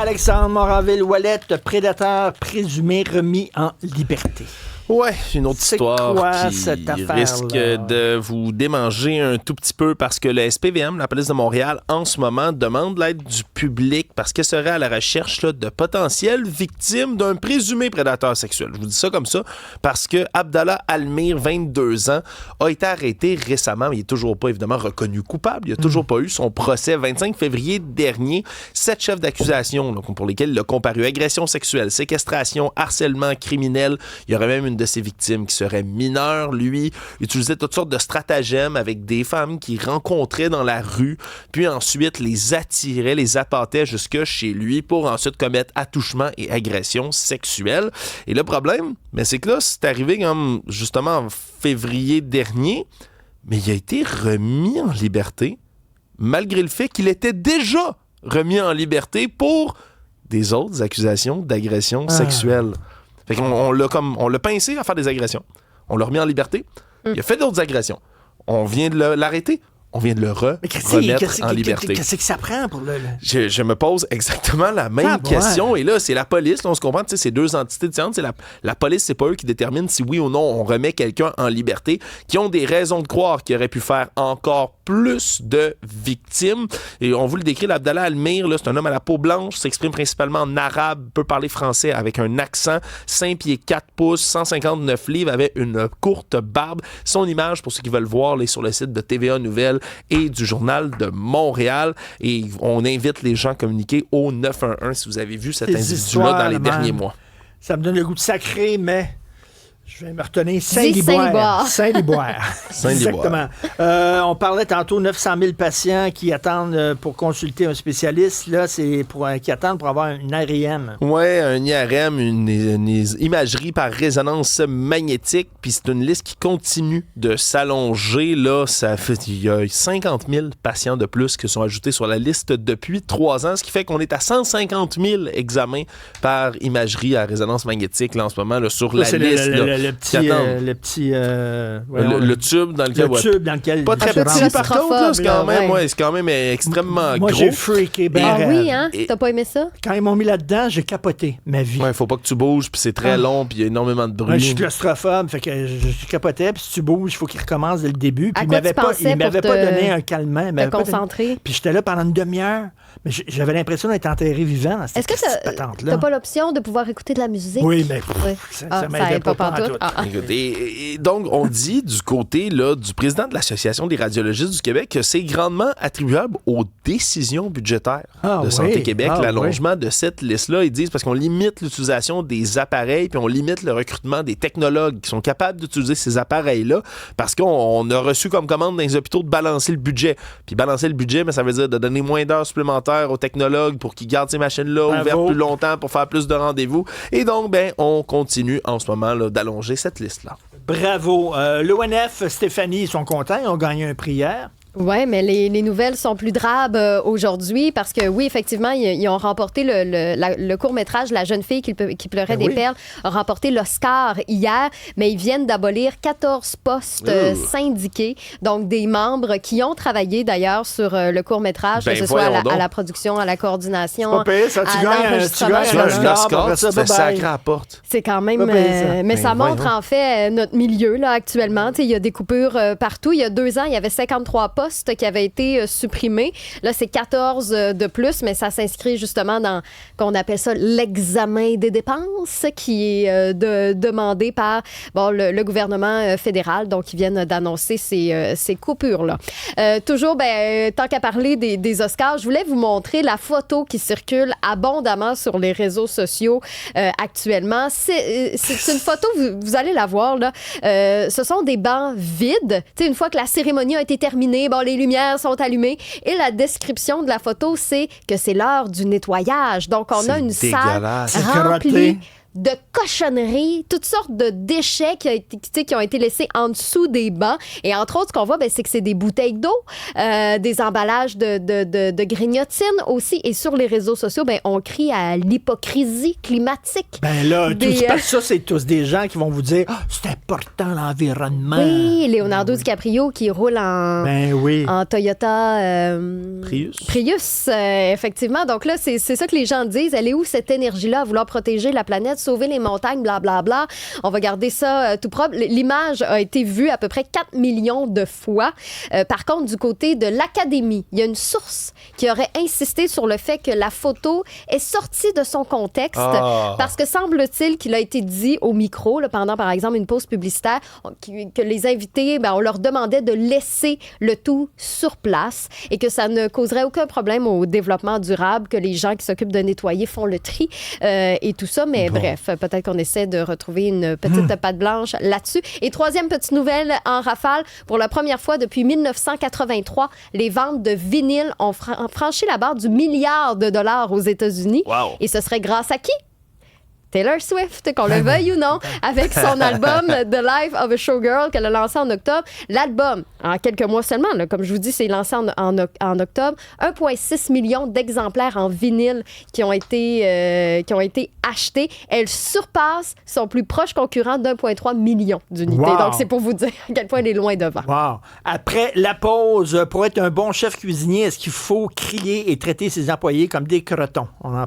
Alexandre Moranville-Ouellet, prédateur présumé remis en liberté. Ouais, une autre histoire quoi, qui cette affaire-là? risque de vous démanger un tout petit peu parce que le SPVM, la police de Montréal, en ce moment, demande l'aide du public parce qu'elle serait à la recherche là, de potentielles victimes d'un présumé prédateur sexuel. Je vous dis ça comme ça parce que Abdallah Almir, 22 ans, a été arrêté récemment, mais il n'est toujours pas évidemment reconnu coupable. Il n'a toujours pas eu son procès. 25 février dernier, 7 chefs d'accusation donc, pour lesquels il a comparu agression sexuelle, séquestration, harcèlement criminel. Il y aurait même une de ses victimes qui serait mineure. Lui utilisait toutes sortes de stratagèmes avec des femmes qu'il rencontrait dans la rue, puis ensuite les attirait, les appâtait jusque chez lui pour ensuite commettre attouchement et agression sexuelle. Et le problème, c'est que là, c'est arrivé comme justement en février dernier, mais il a été remis en liberté, malgré le fait qu'il était déjà remis en liberté pour des autres accusations d'agression sexuelle. Fait qu'on on l'a pincé à faire des agressions. On l'a remis en liberté. Il a fait d'autres agressions. On vient de l'arrêter. On vient de le remettre en liberté. Qu'est-ce que ça prend pour le... Je me pose exactement la même question. Et là, c'est la police. Là, on se comprend, c'est deux entités différentes. La police, c'est pas eux qui déterminent si oui ou non on remet quelqu'un en liberté, qui ont des raisons de croire qu'il aurait pu faire encore plus de victimes. Et on vous le décrit, l'Abdallah Almir, là, c'est un homme à la peau blanche, s'exprime principalement en arabe, peut parler français avec un accent, 5 pieds 4 pouces, 159 livres, avait une courte barbe. Son image, pour ceux qui veulent voir, est sur le site de TVA Nouvelles et du Journal de Montréal. Et on invite les gens à communiquer au 911 si vous avez vu cet individu-là dans les derniers mois. Ça me donne le goût de sacré, mais... Je vais me retenir Saint-Liboire. Exactement. On parlait tantôt 900 000 patients qui attendent pour consulter un spécialiste. Là, c'est qui attendent pour avoir une IRM. Oui, un IRM, une imagerie par résonance magnétique. Puis c'est une liste qui continue de s'allonger. Là, il y a 50 000 patients de plus qui sont ajoutés sur la liste depuis 3 ans, ce qui fait qu'on est à 150 000 examens par imagerie à résonance magnétique là, en ce moment là, sur la liste. Le tube dans lequel... Pas très petit par contre, là, c'est quand même extrêmement gros. Moi, j'ai freaké. Oui, hein? T'as pas aimé ça? Quand ils m'ont mis là-dedans, j'ai capoté ma vie. Ouais, faut pas que tu bouges, puis c'est très long, puis il y a énormément de bruit. Moi, je suis claustrophobe, fait que je capotais, puis si tu bouges, il faut qu'il recommence dès le début. Puis il m'avait pas donné un calmant. Te concentrer. Puis j'étais là pendant une demi-heure, mais j'avais l'impression d'être enterré vivant dans cette patente-là. T'as pas l'option de pouvoir écouter de la musique? Oui, mais ça m'aidait pas partout. Et donc, on dit du côté là, du président de l'Association des radiologistes du Québec que c'est grandement attribuable aux décisions budgétaires de Santé Québec, l'allongement de cette liste-là. Ils disent parce qu'on limite l'utilisation des appareils puis on limite le recrutement des technologues qui sont capables d'utiliser ces appareils-là parce qu'on a reçu comme commande dans les hôpitaux de balancer le budget. Puis balancer le budget, mais ça veut dire de donner moins d'heures supplémentaires aux technologues pour qu'ils gardent ces machines-là ouvertes plus longtemps pour faire plus de rendez-vous. Et donc, on continue en ce moment là, d'allonger cette liste-là. Bravo. L'ONF, Stéphanie, ils sont contents. Ils ont gagné un prix hier. Oui, mais les nouvelles sont plus drabes aujourd'hui parce que, oui, effectivement, ils ont remporté le court-métrage La jeune fille qui pleurait des perles a remporté l'Oscar hier, mais ils viennent d'abolir 14 postes syndiqués, donc des membres qui ont travaillé d'ailleurs sur le court-métrage, que ce soit à la production, à la coordination. C'est pas pire, ça, tu gagnes l'Oscar, tu fais sacré à la porte. C'est quand même... mais ça montre en fait notre milieu là, actuellement. Il y a des coupures partout. Il y a 2 ans, il y avait 53 postes qui avaient été supprimés. Là, c'est 14 de plus, mais ça s'inscrit justement dans, qu'on appelle ça, l'examen des dépenses qui est demandé par le gouvernement fédéral. Donc, ils viennent d'annoncer ces coupures-là. Toujours, tant qu'à parler des Oscars, je voulais vous montrer la photo qui circule abondamment sur les réseaux sociaux actuellement. C'est une photo, vous allez la voir, là. Ce sont des bancs vides. T'sais, une fois que la cérémonie a été terminée, les lumières sont allumées et la description de la photo, c'est que c'est l'heure du nettoyage. Donc, on a une salle remplie de cochonneries, toutes sortes de déchets qui ont été laissés en dessous des bancs. Et entre autres, ce qu'on voit, c'est que c'est des bouteilles d'eau, des emballages de grignotines aussi. Et sur les réseaux sociaux, on crie à l'hypocrisie climatique. Ça, c'est tous des gens qui vont vous dire « c'est important l'environnement ». Oui, Leonardo DiCaprio qui roule en Toyota Prius, effectivement. Donc là, c'est ça que les gens disent. Elle est où cette énergie-là à vouloir protéger la planète, sauver les montagnes, blablabla. On va garder ça tout propre. L'image a été vue à peu près 4 millions de fois. Par contre, du côté de l'Académie, il y a une source qui aurait insisté sur le fait que la photo est sortie de son contexte parce que semble-t-il qu'il a été dit au micro, pendant par exemple une pause publicitaire, que les invités, on leur demandait de laisser le tout sur place et que ça ne causerait aucun problème au développement durable, que les gens qui s'occupent de nettoyer font le tri et tout ça. Mais bref, peut-être qu'on essaie de retrouver une petite patte blanche là-dessus. Et troisième petite nouvelle en rafale, pour la première fois depuis 1983, les ventes de vinyle ont franchi la barre du $1 milliard aux États-Unis. Wow. Et ce serait grâce à qui? Taylor Swift, qu'on le veuille ou non, avec son album The Life of a Showgirl qu'elle a lancé en octobre. L'album, en quelques mois seulement, comme je vous dis, c'est lancé en octobre. 1,6 million d'exemplaires en vinyle qui ont été achetés. Elle surpasse son plus proche concurrent d'1,3 million d'unités. Wow. Donc, c'est pour vous dire à quel point elle est loin devant. Wow. Après la pause, pour être un bon chef cuisinier, est-ce qu'il faut crier et traiter ses employés comme des crotons? On en parle.